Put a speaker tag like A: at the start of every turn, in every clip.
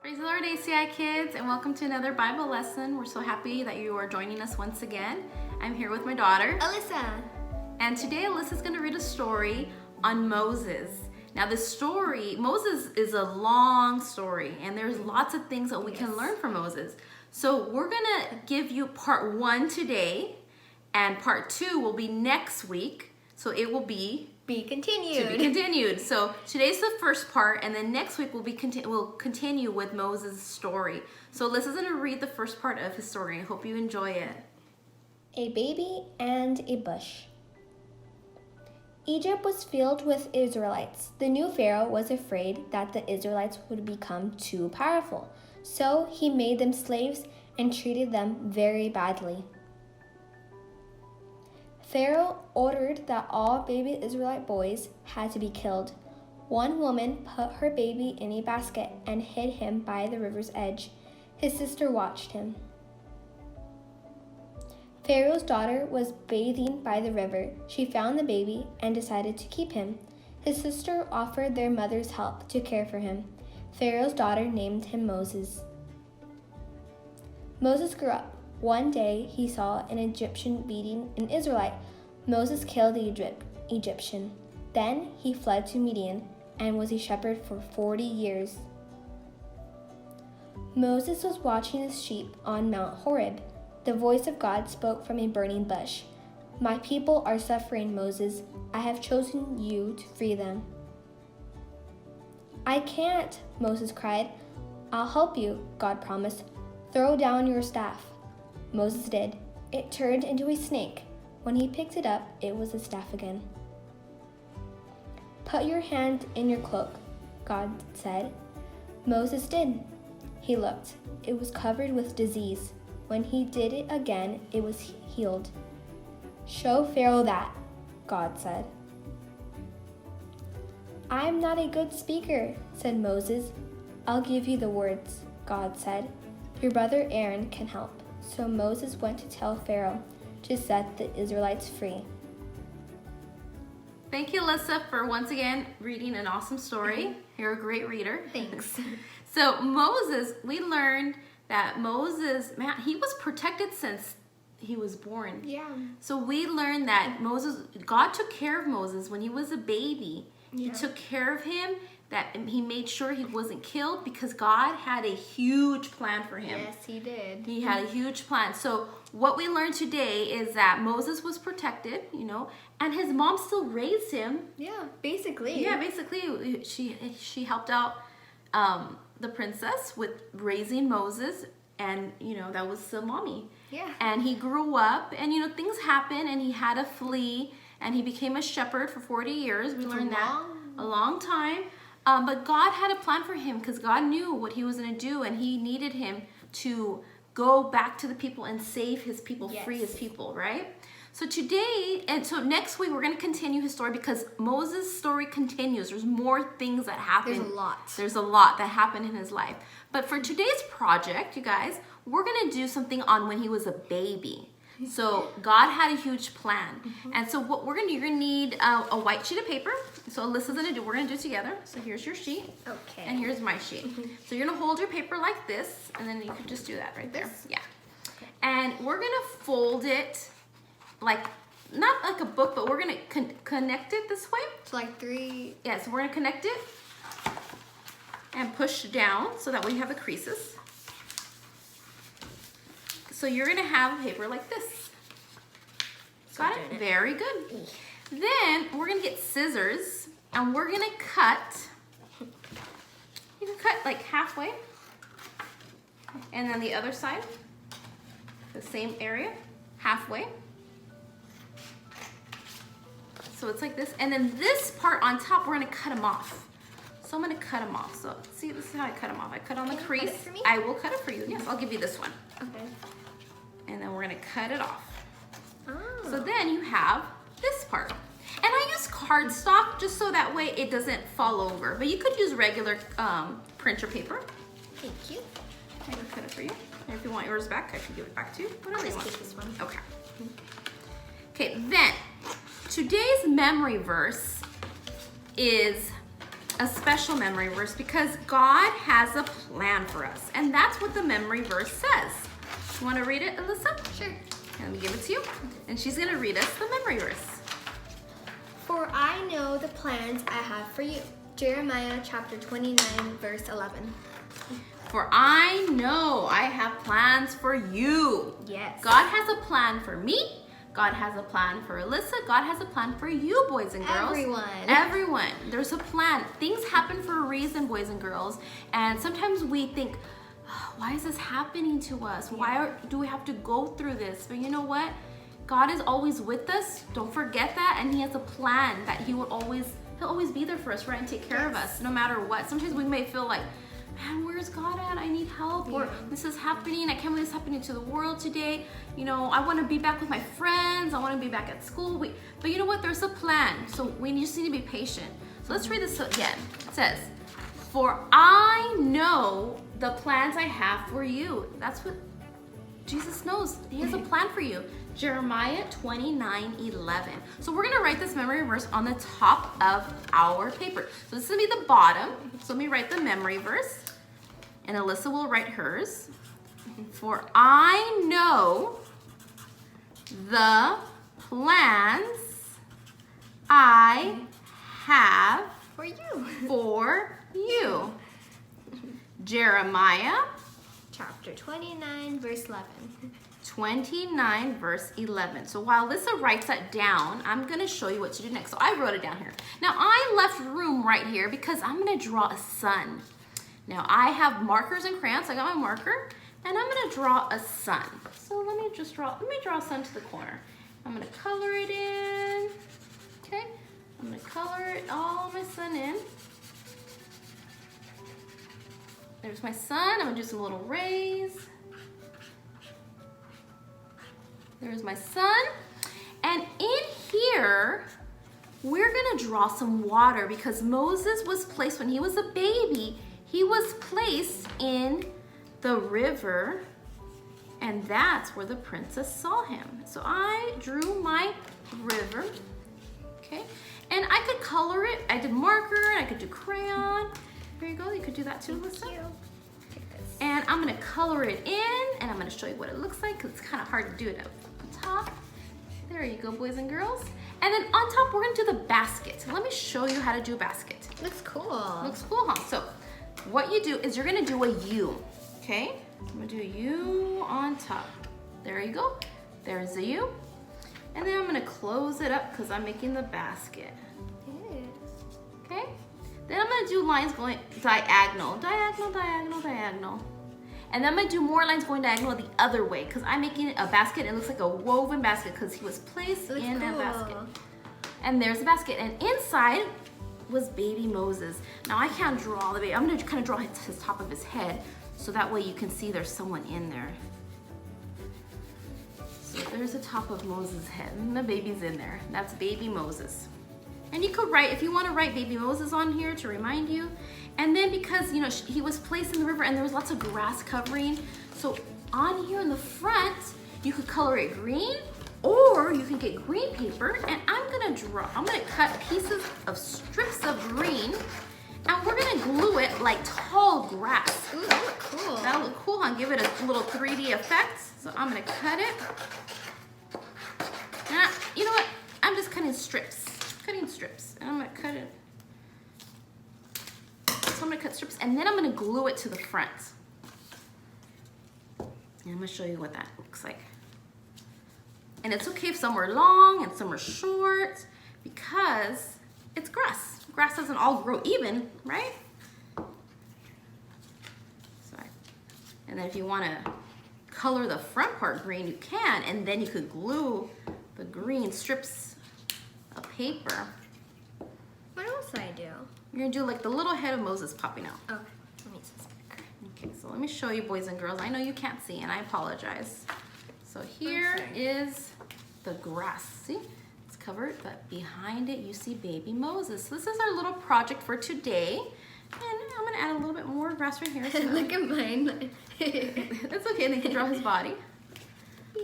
A: Praise the Lord, ACI kids, and welcome to another Bible lesson. We're so happy that you are joining us once again. I'm here with my daughter,
B: Alyssa.
A: And today Alyssa's going to read a story on Moses. Now this story, Moses is a long story, and there's lots of things that we can learn from Moses. So we're going to give you part 1 today, and part 2 will be next week. So it will be
B: continued.
A: To be continued. So today's the first part, and then next week we'll continue with Moses' story. So Alyssa's going to read the first part of his story. I hope you enjoy it.
B: A baby and a bush. Egypt was filled with Israelites. The new Pharaoh was afraid that the Israelites would become too powerful, so he made them slaves and treated them very badly. Pharaoh ordered that all baby Israelite boys had to be killed. One woman put her baby in a basket and hid him by the river's edge. His sister watched him. Pharaoh's daughter was bathing by the river. She found the baby and decided to keep him. His sister offered their mother's help to care for him. Pharaoh's daughter named him Moses. Moses grew up. One day he saw an Egyptian beating an Israelite. Moses killed the Egyptian. Then he fled to Midian and was a shepherd for 40 years. Moses was watching his sheep on Mount Horeb. The voice of God spoke from a burning bush. "My people are suffering, Moses. I have chosen you to free them." "I can't," Moses cried. "I'll help you," God promised. "Throw down your staff." Moses did. It turned into a snake. When he picked it up, it was a staff again. "Put your hand in your cloak," God said. Moses did. He looked. It was covered with disease. When he did it again, it was healed. "Show Pharaoh that," God said. "I'm not a good speaker," said Moses. "I'll give you the words," God said. "Your brother Aaron can help." So Moses went to tell Pharaoh to set the Israelites free.
A: Thank you, Alyssa, for once again reading an awesome story. You're a great reader.
B: Thanks.
A: So Moses, we learned that Moses, man, he was protected since he was born.
B: Yeah.
A: So we learned that God took care of Moses when he was a baby.
B: Yeah.
A: He took care of him, that he made sure he wasn't killed because God had a huge plan for him.
B: Yes, he did.
A: He had a huge plan. So what we learned today is that Moses was protected, and his mom still raised him.
B: Yeah, basically.
A: Yeah, basically she helped out the princess with raising Moses, and that was the mommy.
B: Yeah.
A: And he grew up, and things happened, and he had to flee, and he became a shepherd for 40 years. We learned that a long time. But God had a plan for him because God knew what he was going to do, and he needed him to go back to the people and save his people, free his people, right? So today, and so next week, we're going to continue his story because Moses' story continues. There's more things that happen. There's a lot that happened in his life. But for today's project, you guys, we're going to do something on when he was a baby. So God had a huge plan. And so what we're going to do, you're going to need a white sheet of paper. So Alyssa's going to do, we're going to do it together. So here's your sheet.
B: Okay.
A: And here's my sheet. So you're going to hold your paper like this, and then you could just do that right there. Yeah. Okay. And we're going to fold it not like a book, but we're going to connect it this way.
B: So like 3.
A: Yeah, so we're going to connect it and push down so that way you have the creases. So you're going to have a paper like this. Got it? Very good. Then we're going to get scissors and we're going to cut. You can cut like halfway. And then the other side, the same area, halfway. So it's like this. And then this part on top, we're going to cut them off. So I'm going to cut them off. So see, this is how I cut them off. I cut on the crease.
B: Cut it for me?
A: I will cut it for you. Yes, I'll give you this one.
B: Okay.
A: And then we're going to cut it off.
B: Oh.
A: So then you have this part. And I use cardstock just so that way it doesn't fall over. But you could use regular printer paper.
B: Thank you.
A: I can cut it for you. And if you want yours back, I can give it back to you. Whatever you want.
B: Take this one.
A: Okay. Okay, then today's memory verse is a special memory verse because God has a plan for us. And that's what the memory verse says. You want to read it, Alyssa?
B: Sure.
A: Let me give it to you. And she's going to read us the memory verse.
B: For I know the plans I have for you. Jeremiah chapter 29, verse 11.
A: For I know I have plans for you.
B: Yes.
A: God has a plan for me. God has a plan for Alyssa. God has a plan for you, boys and girls. Everyone. There's a plan. Things happen for a reason, boys and girls. And sometimes we think, oh, why is this happening to us? Why do we have to go through this? But you know what? God is always with us. Don't forget that. And he has a plan that he'll always be there for us, right? And take care of us no matter what. Sometimes we may feel like, man, where's God at? I need help. Or this is happening. I can't believe this is happening to the world today. You know, I want to be back with my friends. I want to be back at school. But you know what? There's a plan. So we just need to be patient. So let's read this again. It says, for I know the plans I have for you. That's what Jesus knows. He has a plan for you. Jeremiah 29:11. So we're going to write this memory verse on the top of our paper. So this is going to be the bottom. So let me write the memory verse. And Alyssa will write hers. For I know the plans I have
B: For you.
A: for you. Jeremiah
B: Chapter 29, verse 11.
A: 29 verse 11. So while Alyssa writes that down, I'm going to show you what to do next. So I wrote it down here. Now I left room right here because I'm going to draw a sun. Now I have markers and crayons. I got my marker and I'm going to draw a sun. So let me draw a sun to the corner. I'm going to color it in. Okay. I'm going to color it all my sun in. There's my sun. I'm going to do some little rays. There's my sun. And in here, we're gonna draw some water because Moses was placed, when he was a baby, he was placed in the river, and that's where the princess saw him. So I drew my river, okay? And I could color it. I did marker, I could do crayon. There you go, you could do that too, Alyssa. And I'm gonna color it in, and I'm gonna show you what it looks like because it's kind of hard to do it up top. There you go, boys and girls. And then on top, we're gonna do the basket. Let me show you how to do a basket.
B: Looks cool.
A: Looks cool, huh? So what you do is you're gonna do a U, okay? I'm gonna do a U on top. There you go. There's the U. And then I'm gonna close it up because I'm making the basket. Okay? Then I'm gonna do lines going diagonal, diagonal, diagonal, diagonal. And then I'm gonna do more lines going diagonal the other way because I'm making a basket. It looks like a woven basket because he was placed in a basket. And there's a basket. And inside was baby Moses. Now I can't draw the baby. I'm gonna kind of draw his top of his head so that way you can see there's someone in there. So there's the top of Moses' head and the baby's in there. That's baby Moses. And you could write, if you want to write baby Moses on here to remind you. And then because, you know, he was placed in the river and there was lots of grass covering. So on here in the front, you could color it green or you can get green paper. And I'm going to cut pieces of strips of green and we're going to glue it like tall grass.
B: Ooh, that look cool.
A: That'll look cool, huh? Give it a little 3D effect. So I'm going to cut it. And you know what? I'm just cutting strips. And I'm gonna cut it. So I'm gonna cut strips and then I'm gonna glue it to the front. And I'm gonna show you what that looks like. And it's okay if some are long and some are short because it's grass. Grass doesn't all grow even, right? Sorry. And then if you wanna color the front part green, you can, and then you could glue the green strips of paper.
B: What else do I do?
A: You're gonna do like the little head of Moses popping out.
B: Okay, let me use this marker.
A: Okay, so let me show you, boys and girls. I know you can't see and I apologize. So here is the grass. See, it's covered, but behind it you see baby Moses. So this is our little project for today. And I'm gonna add a little bit more grass right here. So
B: look at mine.
A: That's okay, and then you can draw his body.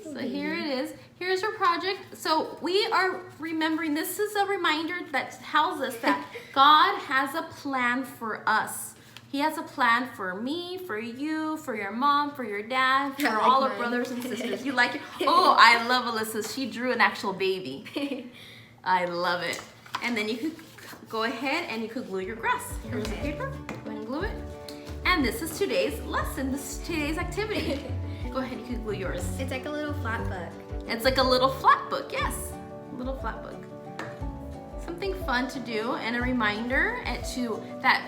A: So here it is. Here's your project. So we are remembering, this is a reminder that tells us that God has a plan for us. He has a plan for me, for you, for your mom, for your dad, for
B: I like
A: all our
B: mine.
A: brothers and sisters. You like it? Oh, I love Alyssa. She drew an actual baby. I love it. And then you could go ahead and you could glue your grass. Here's the paper. Go ahead and glue it. And this is today's lesson. This is today's activity. Go ahead, you could glue yours.
B: It's like a little flat book.
A: It's like a little flat book, yes. A little flat book. Something fun to do and a reminder that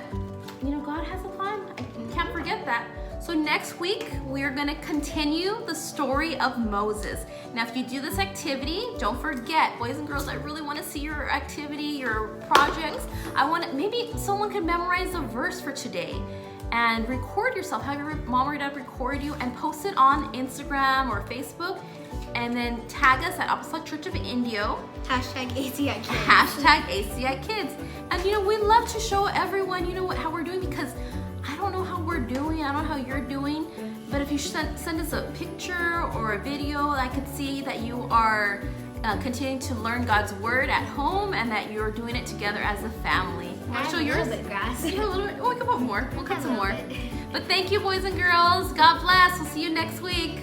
A: God has a plan. I can't forget that. So next week, we're gonna continue the story of Moses. Now, if you do this activity, don't forget, boys and girls, I really wanna see your activity, your projects. Maybe someone could memorize a verse for today and record yourself, have your mom or dad record you and post it on Instagram or Facebook, and then tag us at Apostolic Church of Indio.
B: Hashtag ACI Kids.
A: Hashtag ACI Kids. And we love to show everyone, how we're doing, because I don't know how we're doing, I don't know how you're doing, but if you send us a picture or a video, I could see that you are continuing to learn God's word at home and that you're doing it together as a family.
B: I
A: Show
B: have
A: yours.
B: a little bit grass.
A: Yeah, a little bit. Oh, we can put more. We'll cut
B: A
A: some
B: little
A: more.
B: bit.
A: But thank you, boys and girls. God bless. We'll see you next week.